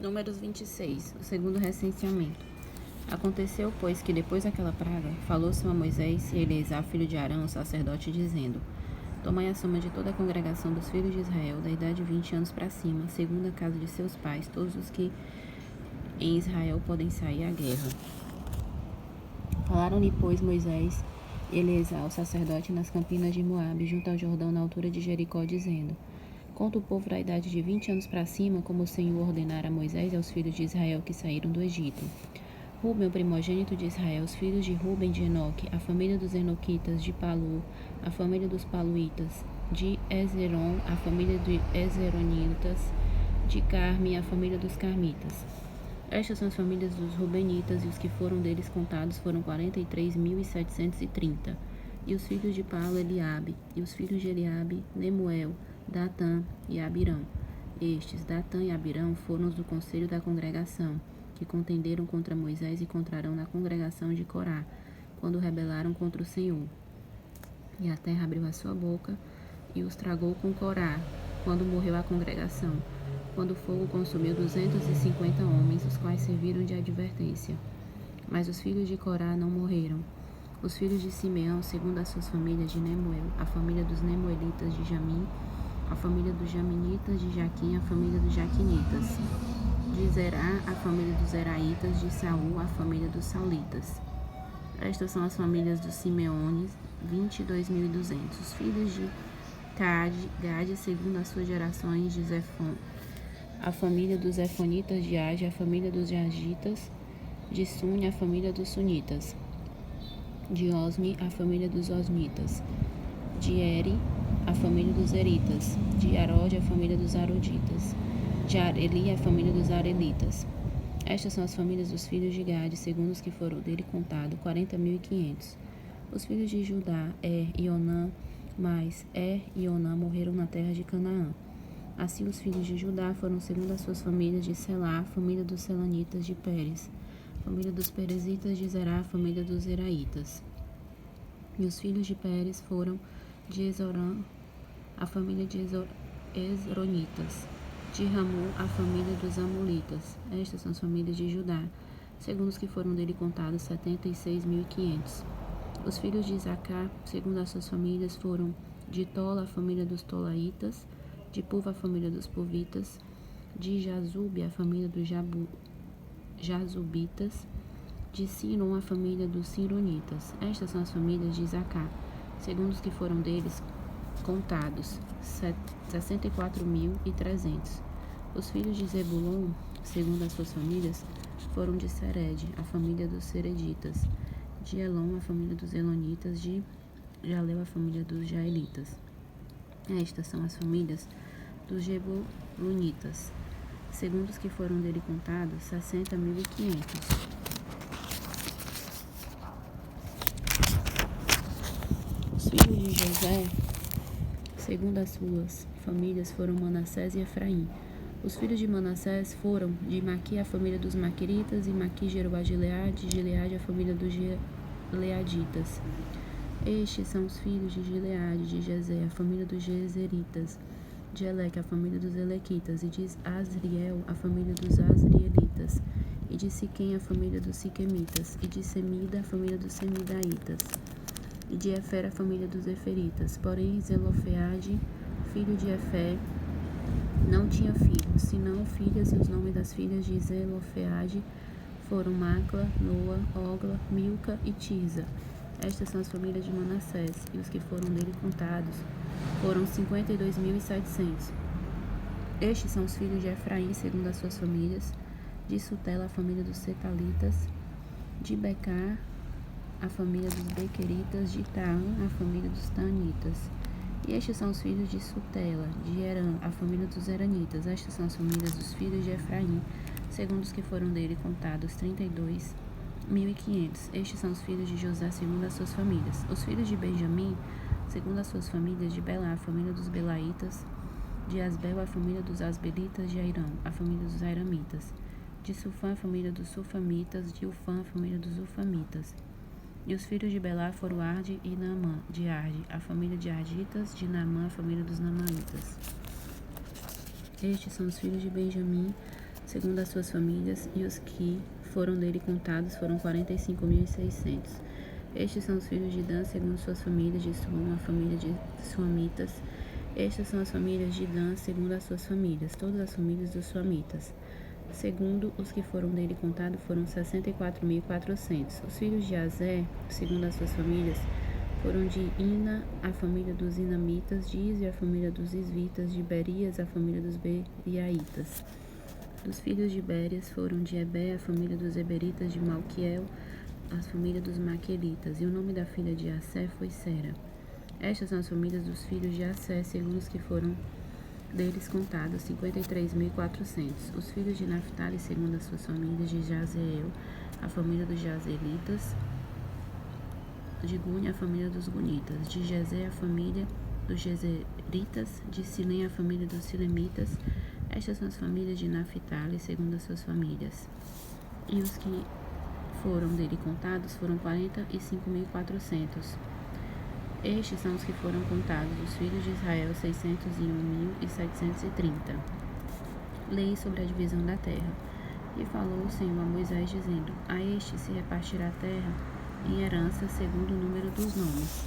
Números 26, o segundo recenseamento. Aconteceu, pois, que depois daquela praga, falou-se a Moisés e Eleazar, filho de Arão, o sacerdote, dizendo: Tomai a soma de toda a congregação dos filhos de Israel, da idade de 20 anos para cima, segundo a casa de seus pais, todos os que em Israel podem sair à guerra. Falaram-lhe, pois, Moisés e Eleazar, o sacerdote, nas campinas de Moabe, junto ao Jordão, na altura de Jericó, dizendo: Conta o povo da idade de 20 anos para cima, como o Senhor ordenara a Moisés e aos filhos de Israel que saíram do Egito. Ruben, o primogênito de Israel, os filhos de Ruben de Enoque, a família dos Enoquitas, de Palu, a família dos Paluitas, de Ezeron, a família de Ezeronitas, de Carme, a família dos Carmitas. Estas são as famílias dos Rubenitas, e os que foram deles contados foram 43.730. E os filhos de Palu, Eliabe, e os filhos de Eliabe, Nemuel, Datã e Abirão. Estes, Datã e Abirão, foram os do conselho da congregação, que contenderam contra Moisés e contra Arão na congregação de Corá, quando rebelaram contra o Senhor. E a terra abriu a sua boca e os tragou com Corá, quando morreu a congregação, quando o fogo consumiu 250 homens, os quais serviram de advertência. Mas os filhos de Corá não morreram. Os filhos de Simeão, segundo as suas famílias, de Nemuel, a família dos Nemuelitas de Jamim, a família dos Jaminitas, de Jaquim, a família dos Jaquinitas, de Zerá, a família dos Zeraitas, de Saul, a família dos Saulitas. Estas são as famílias dos Simeones, 22.200. Os filhos de Gade, segundo as suas gerações, de Zefon, a família dos Zefonitas, de Age, a família dos Jagitas, de Suni, a família dos Sunitas, de Osmi, a família dos Osmitas, de Eri, a família dos Eritas, de Arode, a família dos Aroditas, de Areli, a família dos Arelitas. Estas são as famílias dos filhos de Gade, segundo os que foram dele contados, 40.500. Os filhos de Judá, e Onã, mas e Onã morreram na terra de Canaã. Assim os filhos de Judá foram segundo as suas famílias, de Selá, família dos Selanitas, de Pérez, família dos Perezitas, de Zerá, família dos Zeraitas. E os filhos de Pérez foram de Ezorã, a família de Ezronitas, de Ramu, a família dos Amulitas. Estas são as famílias de Judá, segundo os que foram dele contados, 76.500. Os filhos de Isacar, segundo as suas famílias, foram de Tola, a família dos Tolaitas, de Puva, a família dos Puvitas, de Jazube, a família dos Jazubitas, de Siron, a família dos Sironitas. Estas são as famílias de Isacar, segundo os que foram deles contados, 64.300. Os filhos de Zebulon, segundo as suas famílias, foram de Sered, a família dos Sereditas, de Elon, a família dos Elonitas, de Jaleu, a família dos Jaelitas. Estas são as famílias dos Jebulonitas, segundo os que foram dele contados, 60.500. Os filhos de José, segundo as suas famílias, foram Manassés e Efraim. Os filhos de Manassés foram de Maqui, a família dos Maquiritas, e Maqui gerou a Gileade, e Gileade, a família dos Gileaditas. Estes são os filhos de Gileade, de Jezé, a família dos Jezeritas, de Eleque, a família dos Elequitas, e de Asriel, a família dos Asrielitas, e de Siquém, a família dos Siquemitas, e de Semida, a família dos Semidaitas, e de Efer, a família dos Eferitas. Porém, Zelofeade, filho de Efer, não tinha filhos, senão filhas, e os nomes das filhas de Zelofeade foram Macla, Noa, Ogla, Milca e Tirza. Estas são as famílias de Manassés, e os que foram dele contados foram 52.700. Estes são os filhos de Efraim, segundo as suas famílias, de Sutela, a família dos Setalitas, de Becar, a família dos Bequeritas, de Taã, a família dos Taanitas. E estes são os filhos de Sutela, de Herã, a família dos Heranitas. Estas são as famílias dos filhos de Efraim, segundo os que foram dele contados, 32.500. Estes são os filhos de José, segundo as suas famílias. Os filhos de Benjamim, segundo as suas famílias, de Belá, a família dos Belaitas, de Asbel, a família dos Asbelitas, de Airão, a família dos Airamitas, de Sufã, a família dos Sufamitas, de Ufã, a família dos Ufamitas. E os filhos de Belá foram Arde e Naamã, de Arde, a família de Arditas, de Naamã, a família dos Namaitas. Estes são os filhos de Benjamim, segundo as suas famílias, e os que foram dele contados foram 45.600. Estes são os filhos de Dan, segundo suas famílias, de Suam, a família de Suamitas. Estas são as famílias de Dan, segundo as suas famílias, todas as famílias dos Suamitas. Segundo os que foram dele contados, foram 64.400. Os filhos de Azé, segundo as suas famílias, foram de Ina, a família dos Inamitas, de Izi, a família dos Isvitas, de Berias, a família dos Beriaitas. Dos filhos de Berias foram de Ebé, a família dos Eberitas, de Malquiel, a família dos Maquelitas. E o nome da filha de Assé foi Sera. Estas são as famílias dos filhos de Assé, segundo os que foram deles contados, 53.400. Os filhos de Naphtali, segundo as suas famílias, de Jazeel, a família dos Jazelitas, de Guni, a família dos Gunitas, de Jezé, a família dos Jezeritas, de Silém, a família dos Silemitas. Estas são as famílias de Naphtali, segundo as suas famílias. E os que foram dele contados foram 45.400. Estes são os que foram contados, os filhos de Israel, 601.730. Lei sobre a divisão da terra. E falou o Senhor a Moisés, dizendo: a este se repartirá a terra em herança, segundo o número dos nomes.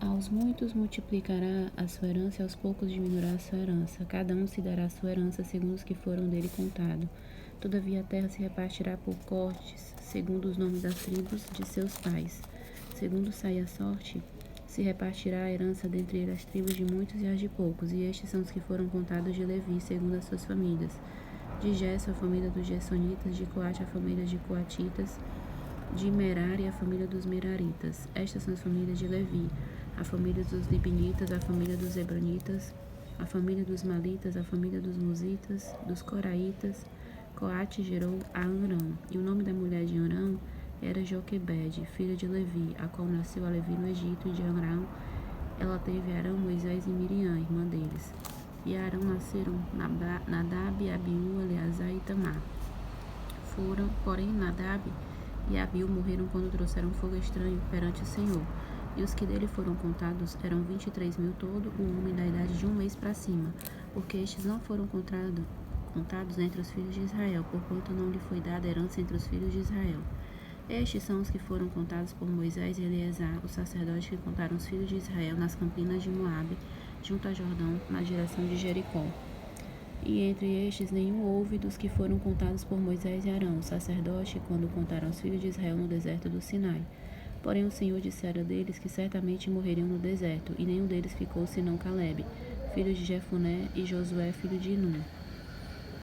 Aos muitos multiplicará a sua herança, e aos poucos diminuirá a sua herança. Cada um se dará a sua herança, segundo os que foram dele contados. Todavia a terra se repartirá por cortes, segundo os nomes das tribos de seus pais. Segundo sai a sorte, se repartirá a herança dentre as tribos de muitos e as de poucos. E estes são os que foram contados de Levi, segundo as suas famílias. De Gesso, a família dos Gessonitas, de Coate, a família de Coatitas, de Merari, a família dos Meraritas. Estas são as famílias de Levi, a família dos Libinitas, a família dos Hebronitas, a família dos Malitas, a família dos Musitas, dos Coraitas. Coate gerou a Arão, e o nome da mulher de Arão era Joquebede, filha de Levi, a qual nasceu a Levi no Egito, e de Arão ela teve Arão, Moisés e Miriam, irmã deles. E a Arão nasceram Nadab, Abiú, Eleazar e Tamar. Porém, Nadab e Abiú morreram quando trouxeram fogo estranho perante o Senhor. E os que dele foram contados eram 23.000 todo, o homem da idade de 1 mês para cima, porque estes não foram contados entre os filhos de Israel, porquanto não lhe foi dada herança entre os filhos de Israel. Estes são os que foram contados por Moisés e Eleazar, os sacerdotes que contaram os filhos de Israel nas campinas de Moabe, junto a Jordão, na direção de Jericó. E entre estes nenhum houve dos que foram contados por Moisés e Arão, sacerdote, quando contaram os filhos de Israel no deserto do Sinai. Porém o Senhor dissera deles que certamente morreriam no deserto, e nenhum deles ficou senão Calebe, filho de Jefoné, e Josué, filho de Nun.